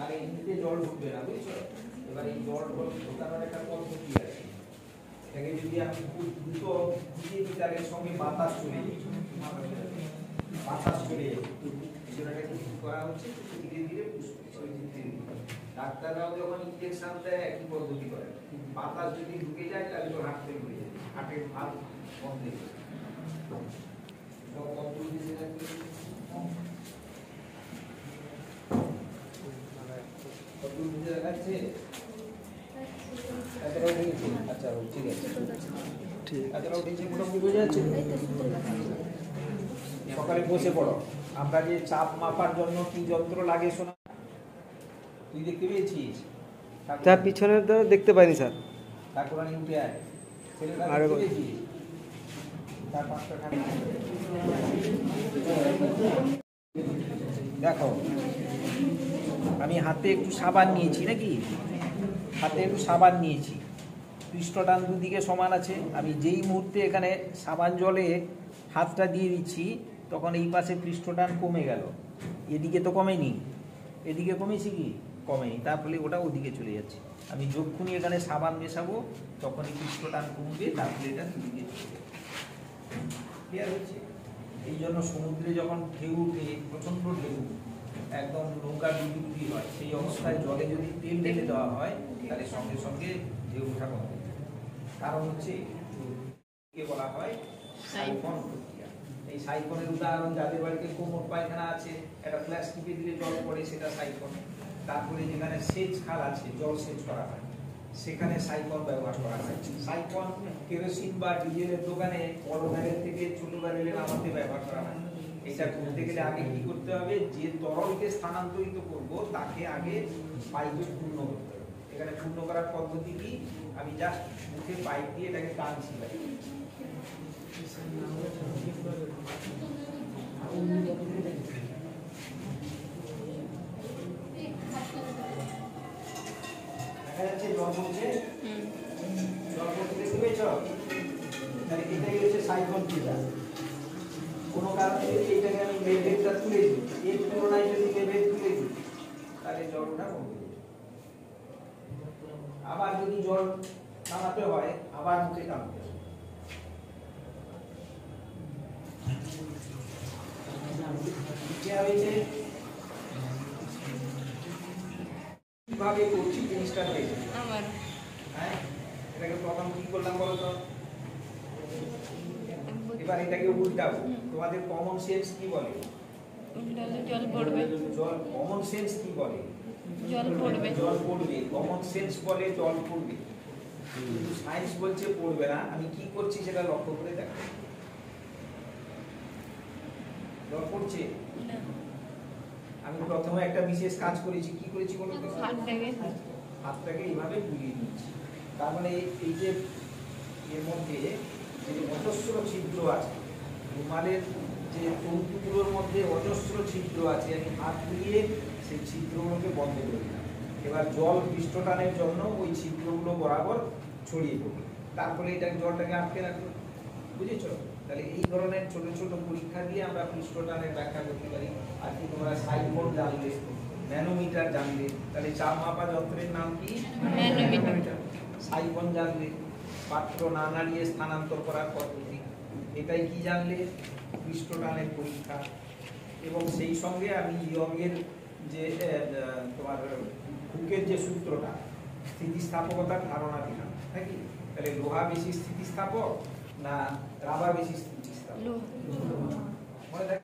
আর এমনিতে জল ঢুকবে না, বুঝছো? এবার এই জল ঢোকানোর একটা পদ্ধতি আছে। এটাকে যদি আমি খুব দ্রুত ঘুরিয়ে দিই তাহলে সঙ্গে বাতাস চলে যাবে, বাতাস চলে যাবে। সেটাকে কি করা হচ্ছে, ধীরে ধীরে পুশ করছে। ডাক্তাররাও যখন ইনজেকশন দেয় একই পদ্ধতি করে। বাতাস যদি ঢুকে যায় তাহলে তো হার্ট ফেল হয়ে যাবে, হার্টের ভালভ বন্ধ হয়ে যাবে। সকালে বসে পড়ো। আমরা যে চাপ মাপার জন্য কি যন্ত্র লাগে শোনা, তুই দেখতে পেয়েছিস? তার পিছনে তো দেখতে পাইনি স্যার। তারপর আমি উঠে আয়, দেখো আমি হাতে একটু সাবান নিয়েছি, নাকি হাতে একটু সাবান নিয়েছি, পৃষ্ঠটান দুদিকে সমান আছে। আমি যেই মুহূর্তে এখানে সাবান জলে হাতটা দিয়ে দিচ্ছি তখন এই পাশে পৃষ্ঠটান কমে গেল, এদিকে তো কমেনি, এদিকে কমেছি কি কমেনি, তার ফলে ওটা ওদিকে চলে যাচ্ছে। আমি যখনই এখানে সাবান মেশাবো তখনই পৃষ্ঠটান কমবে, তার ফলে এটা দুদিকে চলে যাবে। ক্লিয়ার হচ্ছে? এই জন্য সমুদ্রে যখন ঢেউ উঠে, প্রচণ্ড ঢেউ, একদম নৌকা ডুবি হয়, সেই অবস্থায় জলে যদি তেল ঢেলে দেওয়া হয় তাহলে সঙ্গে সঙ্গে ঢেউ ওঠা কমে। কারণ হচ্ছে কে বলা হয় সাইফন প্রক্রিয়া। এই সাইফনের উদাহরণ যাদের বাড়িতে কোমর পায়খানা আছে, একটা ফ্ল্যাশ টিপে দিলে জল পড়ে, সেটা সাইফন। তারপরে যেখানে সেচ খাল আছে, জল সেচ করা হয়, সেখানে সাইফন ব্যবহার করা হয়। সাইফন কেরোসিন বা ডিজেলের দোকানে বড় ব্যারেল থেকে ছোট ব্যারেলে নামাতে ব্যবহার করা হয়। এটা করতে গেলে আগে কি করতে হবে, যে তরলকে স্থানান্তরিত করব তাকে আগে পাইপে পূর্ণ করতে হবে। এখানে পূর্ণ করার পদ্ধতি কি, আমি জাস্ট মুখে পাইপ দিয়ে এটাকে টানছি, দেখা যাচ্ছে জল পড়ছে, জল পড়তে দেখতে পেয়েছ? তাহলে এটাই হচ্ছে সাইফন ক্রিয়া। কোনো কারণে যদি এইটাকে আমি লেভেলটা তুলে দিই, এর তুলনায় যদি লেভেল তুলে দিই তাহলে জলটা কমবে। আবার যদি জল নামাতে হয় আবার মুখে টানতে হবে। কিভাবে করছি জিনিসটা দেখে, হ্যাঁ এটাকে প্রথম কি করলাম বলো তো? এবার এটাকে উল্টাবো। তোমাদের কমন সেন্স কি বলে? জল পড়বে। জল কমন সেন্স কি বলে? জল পড়বে। জল পড়বে। কমন সেন্স বলে জল পড়বে, কিন্তু সায়েন্স বলছে পড়বে না। আমি কি করছি সেটা লক্ষ্য করে দেখো। জল পড়ছে? আমি প্রথমে একটা বিশেষ কাজ করেছি, কি করেছি বলো তো? হাতটাকে এইভাবে বুলিয়ে নিচ্ছি। তার মানে এই যে এর মধ্যে যে অজস্র ছিদ্র আছে, রুমালের যে তন্তুগুলোর মধ্যে অজস্র ছিদ্র আছে, আমি হাত দিয়ে সেই ছিদ্রগুলোকে বন্ধ করে দিলাম। এবার জল পৃষ্ঠটানের জন্য ওই ছিদ্রগুলো বরাবর ছড়িয়ে পড়বে, তারপরে এটা জলটাকে আটকে রাখবে। বুঝেছ? তাহলে এই ধরনের ছোট ছোট পরীক্ষা দিয়ে আমরা পৃষ্ঠটানের ব্যাখ্যা করতে পারি। আর কি তোমরা সাইফন জানলে, ম্যানোমিটার জানলে, তাহলে চাপ মাপা যন্ত্রের নাম কি? ম্যানোমিটার। সাইফন জানলে, পাত্র না নাড়িয়ে স্থানান্তর করার পদ্ধতি, এটাই কি জানলে? পৃষ্ঠটানের পরীক্ষা। এবং সেই সঙ্গে আমি ইয়ংয়ের যে তোমার হুকের যে সূত্রটা, স্থিতিস্থাপকতার ধারণা দিলাম নাকি? তাহলে লোহা বেশি স্থিতিস্থাপক না রাবার বেশি স্থিতিস্থাপক?